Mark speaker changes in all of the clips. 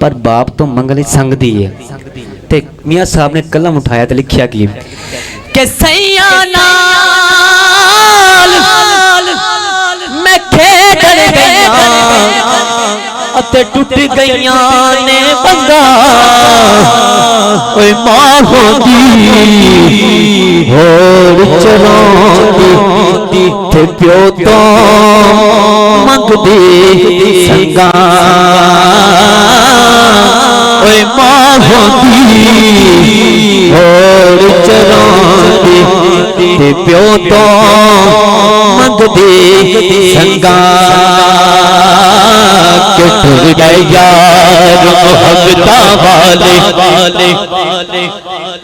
Speaker 1: पर बाप तो मंगल संगदी है। ते मियाँ साहब ने कलम उठाया तो लिखिया कि सैया नाल मैं खेडन गया अते टुट गईया ने बंगा ओए मां होंदी होर चलांदी ते प्यो तो मंगदी संगा ओए मां होंदी होर चलांदी ते प्यो तो मंगदी संगा के टुर गए यार मोहब्बता वाले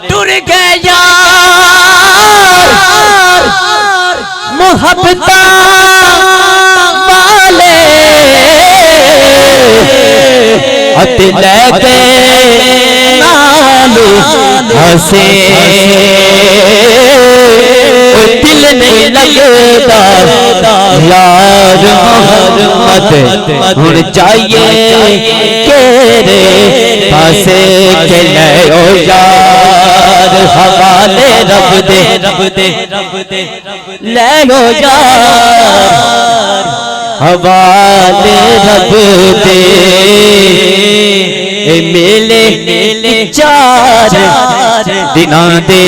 Speaker 1: टुर गए यार मोहब्बता वाले अते लेके नालू हसे दिल नहीं लगता यार मोहम्मद हुन चाहिए केरे पासे चले ओ यार हवाले रब दे ले लो यार हवाले रब दे मेले चार दिना दे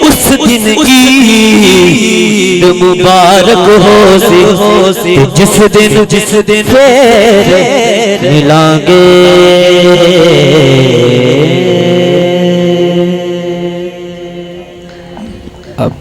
Speaker 1: उस दिन ईद मुबारक हो सी जिस दिन फिर मिलांगे अब